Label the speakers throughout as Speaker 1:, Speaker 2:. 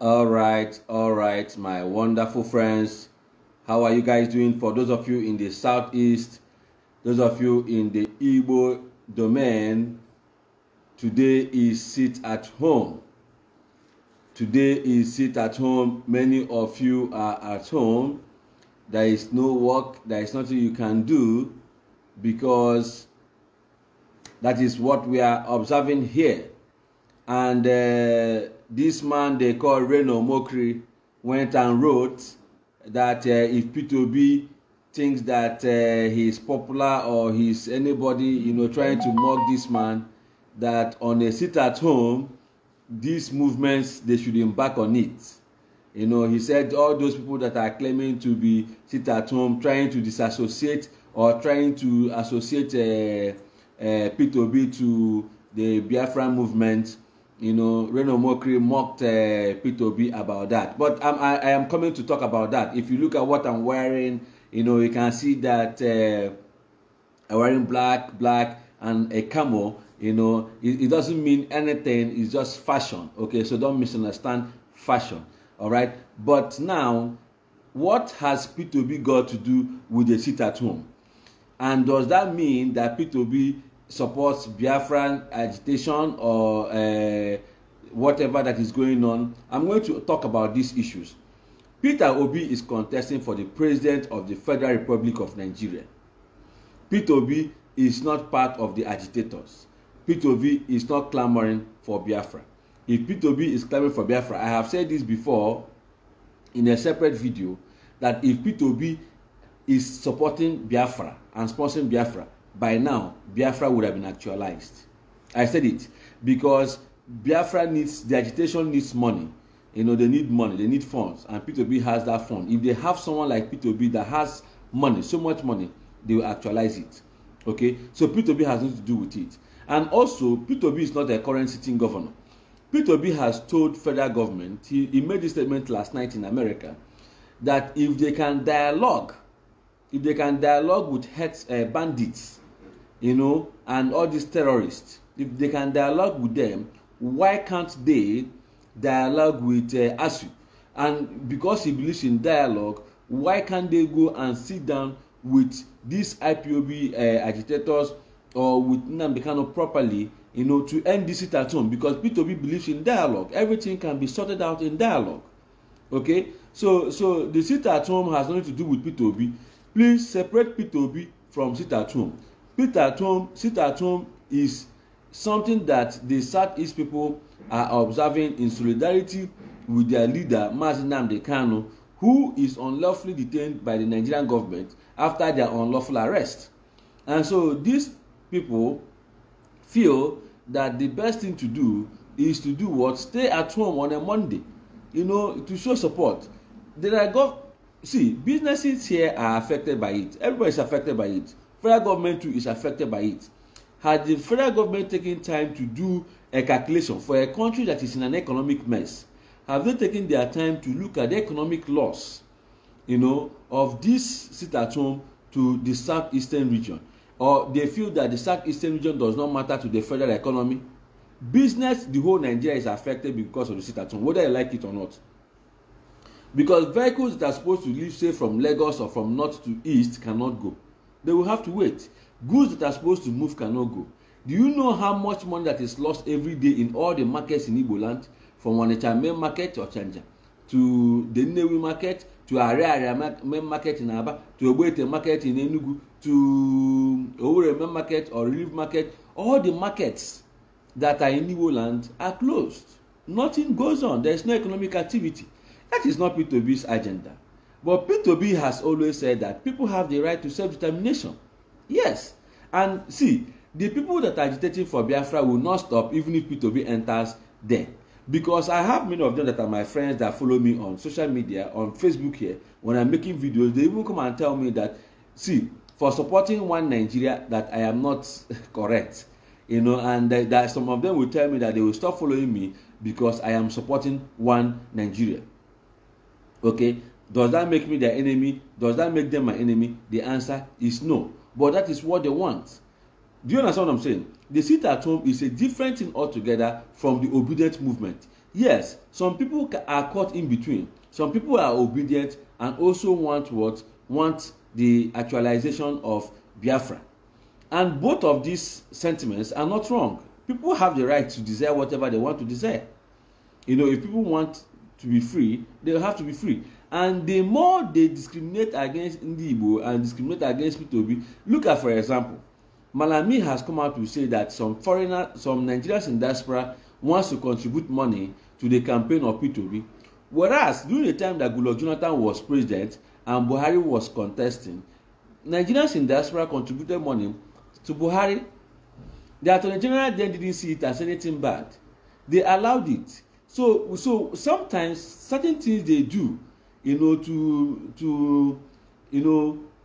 Speaker 1: All right, my wonderful friends. How are you guys doing? For those of you in the southeast, those of you in the Igbo domain, today is sit at home. Today is sit at home. Many of you are at home. There is no work, there is nothing you can do, because that is what we are observing here. And this man they call Reno Mokri went and wrote that if Peter Obi thinks that he is popular or he's anybody, trying to mock this man, that on a sit at home, these movements, they should embark on it. He said all those people that are claiming to be sit at home, trying to disassociate or trying to associate Peter Obi to the Biafra movement, Reno Mokri mocked Peter Obi about that. But I am coming to talk about that. If you look at what I'm wearing, you can see that I'm wearing black and a camo. It doesn't mean anything. It's just fashion. Okay, so don't misunderstand fashion. All right. But now, what has Peter Obi got to do with the sit at home? And does that mean that Peter Obi supports Biafran agitation or whatever that is going on? I'm going to talk about these issues. Peter Obi is contesting for the president of the Federal Republic of Nigeria. Peter Obi is not part of the agitators. Peter Obi is not clamoring for Biafra. If Peter Obi is clamoring for Biafra, I have said this before in a separate video, that if Peter Obi is supporting Biafra and sponsoring Biafra, by now Biafra would have been actualized. I said it because Biafra needs, the agitation needs money. They need money, they need funds, and Peter Obi has that fund. If they have someone like Peter Obi that has money, so much money, they will actualize it. Okay, so Peter Obi has nothing to do with it. And also, Peter Obi is not a current sitting governor. Peter Obi has told federal government, he made this statement last night in America, that if they can dialogue with bandits, and all these terrorists, if they can dialogue with them, why can't they dialogue with ASU? And because he believes in dialogue, why can't they go and sit down with these IPOB agitators or with Nnamdi Kanu properly, to end this sit at home? Because Peter Obi believes in dialogue. Everything can be sorted out in dialogue. Okay? So the sit at home has nothing to do with Peter Obi. Please separate Peter Obi from sit at home. Sit at home is something that the Southeast people are observing in solidarity with their leader, Nnamdi Kanu, who is unlawfully detained by the Nigerian government after their unlawful arrest. And so these people feel that the best thing to do is to do what? Stay at home on a Monday, to show support. Businesses here are affected by it. Everybody is affected by it. Federal government too is affected by it. Had the federal government taken time to do a calculation for a country that is in an economic mess? Have they taken their time to look at the economic loss, of this sit at home to the southeastern region? Or they feel that the southeastern region does not matter to the federal economy? Business, the whole Nigeria is affected because of the sit at home, whether you like it or not. Because vehicles that are supposed to leave, say, from Lagos or from north to east cannot go. They will have to wait. Goods that are supposed to move cannot go. Do you know how much money that is lost every day in all the markets in Igbo land? From Onitsha main market or Chanja to the Nnewi market, to Area main market in Aba, to Ogbete market in Enugu, to Owerri main market or Relief market. All the markets that are in Igbo land are closed. Nothing goes on. There is no economic activity. That is not Peter Obi's agenda. But Peter Obi has always said that people have the right to self-determination. Yes. And see, the people that are agitating for Biafra will not stop even if Peter Obi enters there. Because I have many of them that are my friends that follow me on social media, on Facebook here. When I'm making videos, they even come and tell me that, see, for supporting one Nigeria, that I am not correct. And that some of them will tell me that they will stop following me because I am supporting one Nigeria. Okay? Does that make me their enemy? Does that make them my enemy? The answer is no. But that is what they want. Do you understand what I'm saying? The sit at home is a different thing altogether from the obedient movement. Yes, some people are caught in between. Some people are obedient and also want what? Want the actualization of Biafra. And both of these sentiments are not wrong. People have the right to desire whatever they want to desire. You know, if people want to be free, they have to be free. And the more they discriminate against Ndi Igbo and discriminate against Peter Obi, look at, for example, Malami has come out to say that some Nigerians in diaspora wants to contribute money to the campaign of Peter Obi, whereas during the time that Goodluck Jonathan was president and Buhari was contesting, Nigerians in diaspora contributed money to Buhari. The Attorney General then didn't see it as anything bad. They allowed it. So sometimes certain things they do, you know, to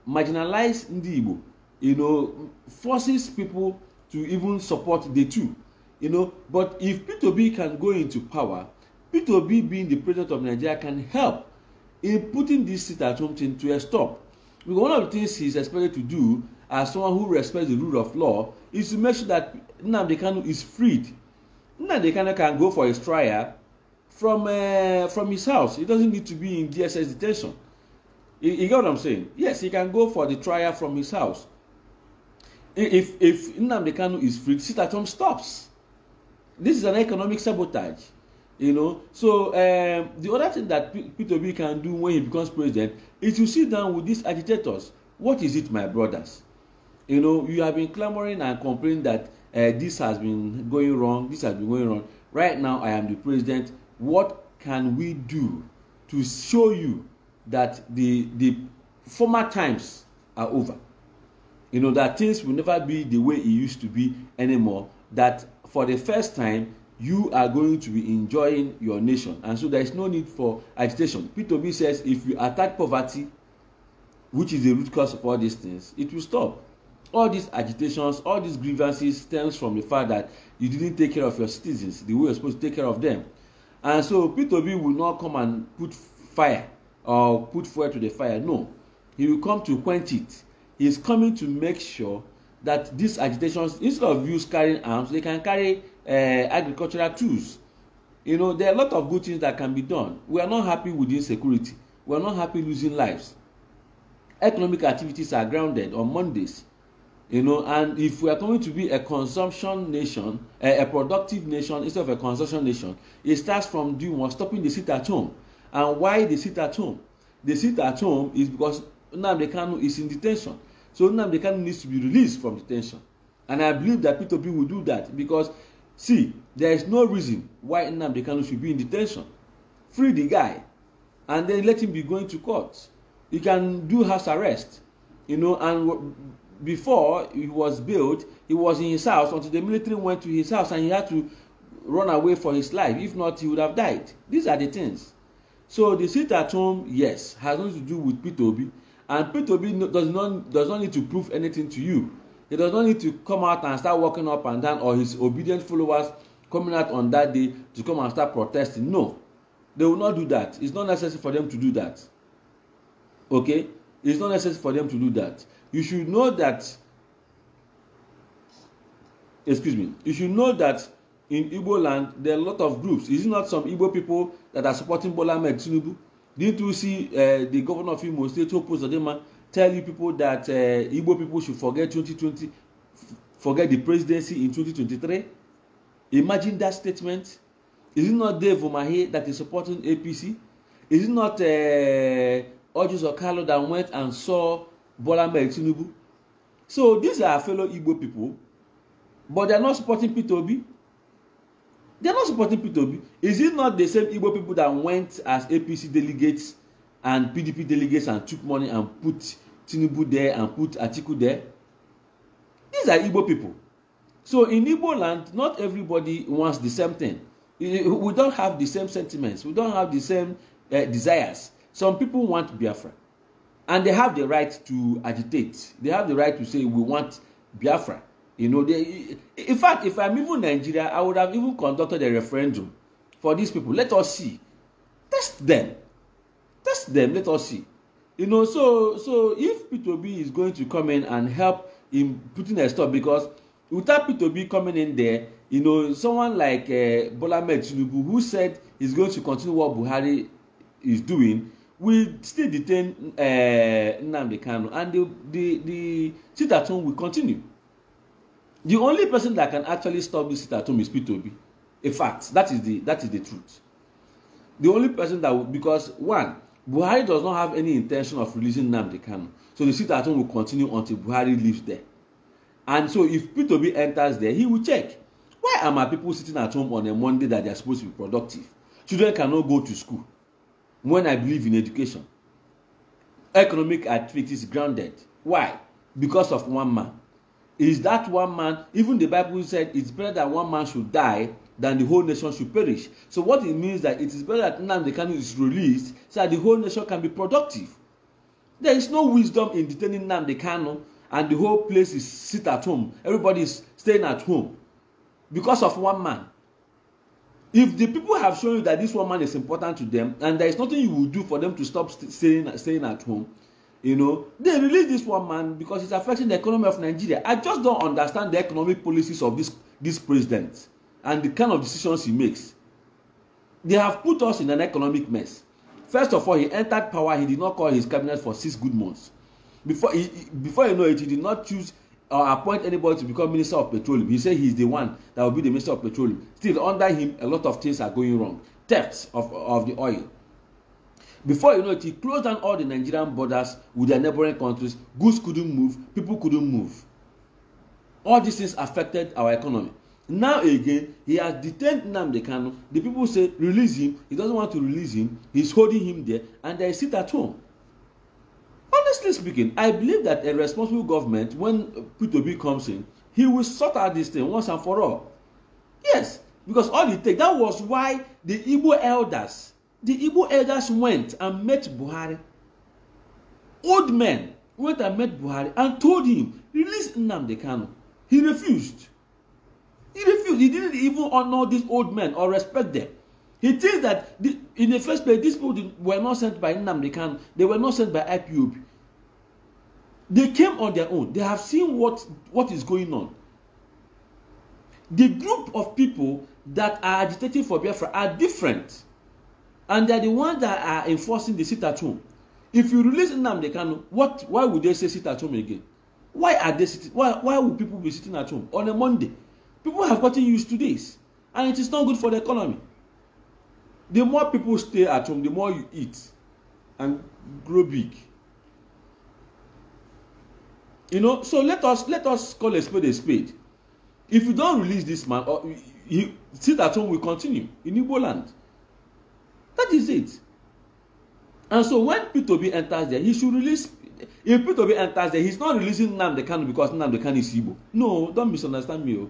Speaker 1: marginalize Ndi Igbo, you know, forces people to even support the two, you know. But if Peter Obi can go into power, Peter Obi being the president of Nigeria can help in putting this sit-at-home thing to a stop. Because one of the things he's expected to do as someone who respects the rule of law is to make sure that Nnamdi Kanu is freed. Nnamdi Kanu can go for his trial from his house. He doesn't need to be in DSS detention. You get what I'm saying? Yes, he can go for the trial from his house. If Nnamdi Kanu is freed, sit-at-home stops. This is an economic sabotage, you know. So the other thing that Peter Obi can do when he becomes president is to sit down with these agitators. What is it, my brothers? You know, you have been clamoring and complaining that this has been going wrong, this has been going wrong. Right now, I am the president. What can we do to show you that the former times are over? You know, that things will never be the way it used to be anymore. That for the first time, you are going to be enjoying your nation. And so there is no need for agitation. Peter Obi says if you attack poverty, which is the root cause of all these things, it will stop. All these agitations, all these grievances stems from the fact that you didn't take care of your citizens the way you're supposed to take care of them. And so Peter Obi will not come and put fire or put fuel to the fire. No, he will come to quench it. He is coming to make sure that these agitations, instead of youths carrying arms, they can carry agricultural tools. You know, there are a lot of good things that can be done. We are not happy with insecurity. We are not happy losing lives. Economic activities are grounded on Mondays. You know, and if we are going to be a consumption nation, a productive nation instead of a consumption nation, it starts from doing what? Stopping the sit at home. And why the sit at home? The sit at home is because Nnamdi Kanu is in detention. So Nnamdi Kanu needs to be released from detention. And I believe that Peter Obi will do that because, see, there is no reason why Nnamdi Kanu should be in detention. Free the guy and then let him be going to court. He can do house arrest, you know, and before he was bailed, he was in his house until the military went to his house and he had to run away for his life. If not, he would have died. These are the things. So the sit at home, yes, has nothing to do with Peter Obi. And Peter Obi does not need to prove anything to you. He does not need to come out and start walking up and down, or his obedient followers coming out on that day to come and start protesting. No, they will not do that. It's not necessary for them to do that. Okay? It's not necessary for them to do that. You should know that, you should know that in Igbo land, there are a lot of groups. Is it not some Igbo people that are supporting Bola Ahmed Tinubu? Didn't you see the governor of Imo State, Hope Uzodinma, tell you people that Igbo people should forget 2020, forget the presidency in 2023? Imagine that statement. Is it not Dave Umahi that is supporting APC? Is it not Ojus Okalo that went and saw Bola Ahmed Tinubu? So these are fellow Igbo people, but they are not supporting Peter Obi. They are not supporting Peter Obi. Is it not the same Igbo people that went as APC delegates and PDP delegates and took money and put Tinubu there and put Atiku there? These are Igbo people. So in Igbo land, not everybody wants the same thing. We don't have the same sentiments. We don't have the same desires. Some people want Biafra. And they have the right to agitate. They have the right to say, we want Biafra. You know, in fact, if I'm even Nigeria, I would have even conducted a referendum for these people. Let us see. Test them. Test them. Let us see. You know, so if Peter Obi is going to come in and help in putting a stop, because without Peter Obi coming in there, You know, someone like Bola Ahmed Tinubu, who said he's going to continue what Buhari is doing, will still detain Nnamdi Kanu, and the sit at home will continue. The only person that can actually stop this sit at home is Peter Obi. In fact, that is the truth. The only person that will, because one, Buhari does not have any intention of releasing Nnamdi Kanu, so the sit at home will continue until Buhari leaves there. And so if Peter Obi enters there, he will check, why are my people sitting at home on a Monday that they are supposed to be productive? Children cannot go to school. When I believe in education, economic activity is grounded. Why? Because of one man. Is that one man? Even the Bible said it's better that one man should die than the whole nation should perish. So what it means that it is better that Nnamdi Kanu is released so that the whole nation can be productive. There is no wisdom in detaining Nnamdi Kanu and the whole place is sit at home. Everybody is staying at home because of one man. If the people have shown you that this one man is important to them and there is nothing you will do for them to stop staying at home, you know, they release this one man because it's affecting the economy of Nigeria. I just don't understand the economic policies of this president and the kind of decisions he makes. They have put us in an economic mess. First of all, he entered power. He did not call his cabinet for 6 good months. Before you know it, he did not choose or appoint anybody to become Minister of Petroleum. He said he's the one that will be the Minister of Petroleum. Still, under him, a lot of things are going wrong. Thefts of the oil. Before you know it, he closed down all the Nigerian borders with their neighboring countries. Goods couldn't move, people couldn't move. All these things affected our economy. Now again, he has detained Nnamdi Kanu. The people say, release him. He doesn't want to release him. He's holding him there, and they sit at home. Honestly speaking, I believe that a responsible government, when Peter Obi comes in, he will sort out this thing once and for all. Yes, because all it takes, that was why the Igbo elders went and met Buhari. Old men went and met Buhari and told him, release Nnamdi Kanu. He refused. He refused. He didn't even honor these old men or respect them. He thinks that in the first place, these people were not sent by Nnamdi Kanu. They were not sent by IPOB. They came on their own. They have seen what is going on. The group of people that are agitating for Biafra are different. And they are the ones that are enforcing the sit at home. If you release Nnamdi Kanu, why would they say sit at home again? Why are they sitting? Why would people be sitting at home on a Monday? People have gotten used to this. And it is not good for the economy. The more people stay at home, the more you eat and grow big. You know, so let us call a spade a spade. If you don't release this man, or he sit at home will continue in Igbo land. That is it. And so when Peter Obi enters there, he should release. If Peter Obi enters there, he's not releasing Nnamdi Kanu because Nnamdi Kanu is Igbo. No, don't misunderstand me.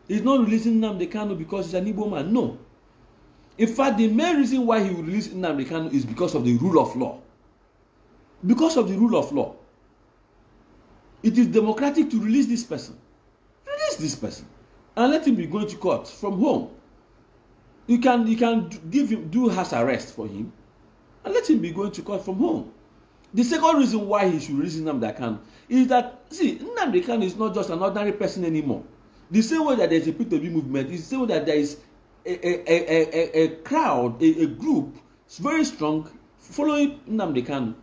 Speaker 1: He's not releasing Nnamdi Kanu because he's an Igbo man. No. In fact, the main reason why he will release Nnamdi Kanu is because of the rule of law. Because of the rule of law. It is democratic to release this person. Release this person. And let him be going to court from home. You can do house arrest for him. And let him be going to court from home. The second reason why he should release Nnamdi Kanu is that, see, Nnamdi Kanu is not just an ordinary person anymore. The same way that there is a Peter Obi movement, is the same way that there is a crowd, a group, very strong, following Nnamdi Kanu.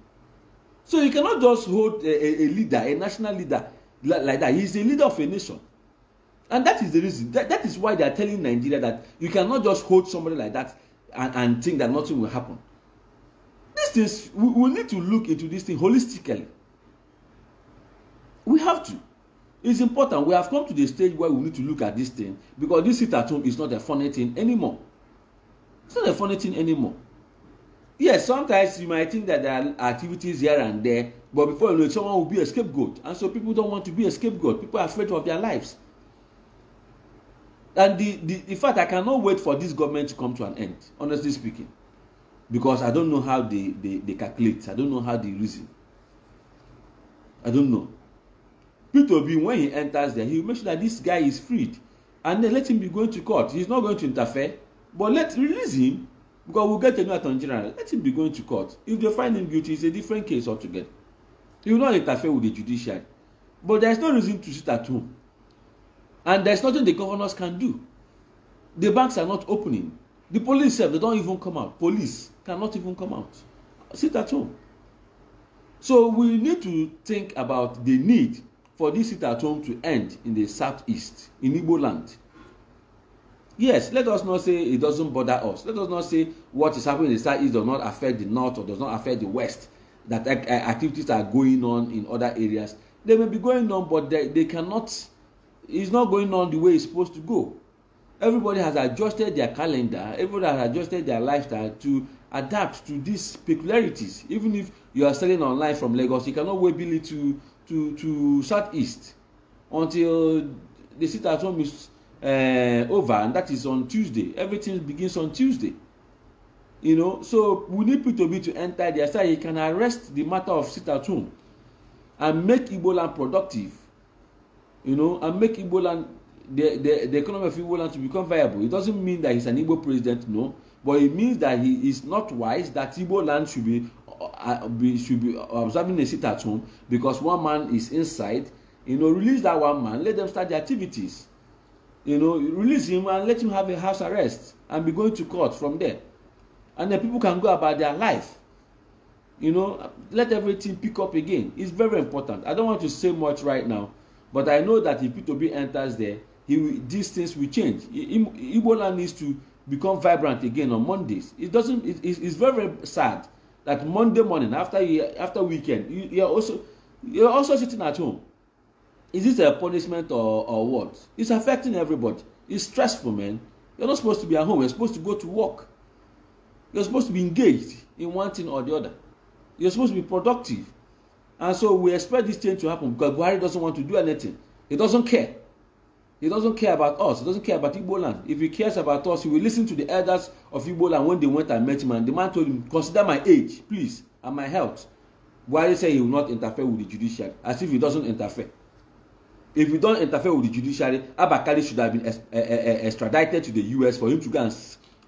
Speaker 1: So you cannot just hold a leader, a national leader like that. He is a leader of a nation. And that is the reason. That is why they are telling Nigeria that you cannot just hold somebody like that and think that nothing will happen. These things, we need to look into this thing holistically. We have to. It's important. We have come to the stage where we need to look at this thing, because this sit at home is not a funny thing anymore. It's not a funny thing anymore. Yes, sometimes you might think that there are activities here and there, but before you know it, someone will be a scapegoat. And so people don't want to be a scapegoat. People are afraid of their lives. And in fact, I cannot wait for this government to come to an end, honestly speaking. Because I don't know how they calculate. I don't know how they reason. I don't know. Peter Obi, when he enters there, he will make sure that this guy is freed. And then let him be going to court. He's not going to interfere. But let's release him. Because we'll get a new attorney general. Let him be going to court. If they find him guilty, it's a different case altogether. He will not interfere with the judiciary. But there is no reason to sit at home And there's nothing the governors can do. The banks are not opening. The police, they don't even come out. Police cannot even come out. Sit at home. So we need to think about the need for this sit at home to end in the southeast, in Igbo land. Yes, let us not say it doesn't bother us. Let us not say what is happening in the southeast does not affect the north or does not affect the west. That activities are going on in other areas. They may be going on, but they cannot. It's not going on the way it's supposed to go. Everybody has adjusted their calendar. Everybody has adjusted their lifestyle to adapt to these peculiarities. Even if you are selling online from Lagos, you cannot wait Billy to southeast until the sit at home is over, and that is on Tuesday. Everything begins on Tuesday. You know, so we need Peter Obi to enter there so he can arrest the matter of sit at home and make Igbo land productive. You know, and make Igbo land the economy of Igbo land to become viable. It doesn't mean that he's an Igbo president, no, but it means that he is not wise that Igbo land should be observing a sit at home because one man is inside. You know, release that one man, let them start their activities. You know, release him and let him have a house arrest and be going to court from there. And then people can go about their life. You know, let everything pick up again. It's very important. I don't want to say much right now, but I know that if Peter Obi enters there, these things will change. Igbo land needs to become vibrant again on Mondays. It's very, very sad that Monday morning after weekend you're also sitting at home. Is this a punishment or what? It's affecting everybody. It's stressful, man. You're not supposed to be at home. You're supposed to go to work. You're supposed to be engaged in one thing or the other. You're supposed to be productive. And so we expect this change to happen because Buhari doesn't want to do anything. He doesn't care. He doesn't care about us. He doesn't care about Igbo land. If he cares about us, he will listen to the elders of Igbo land when they went and met him. And the man told him, consider my age, please, and my health. Buhari said he will not interfere with the judiciary, as if he doesn't interfere. If you don't interfere with the judiciary, Abakari should have been extradited to the US for him to go and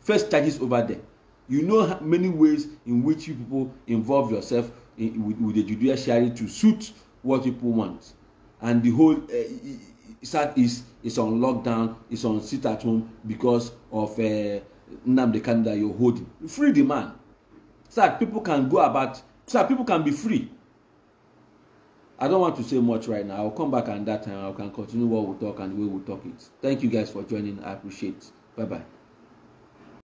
Speaker 1: face charges over there. You know many ways in which you people involve yourself with the judiciary to suit what people want. And the whole Southeast is on lockdown, is on sit at home because of Nnamdi Kanu that you're holding. Free the man. So that people can go about, so that people can be free. I don't want to say much right now. I'll come back and that time I can continue what we talk and the way we talk it. Thank you guys for joining. I appreciate it. Bye-bye.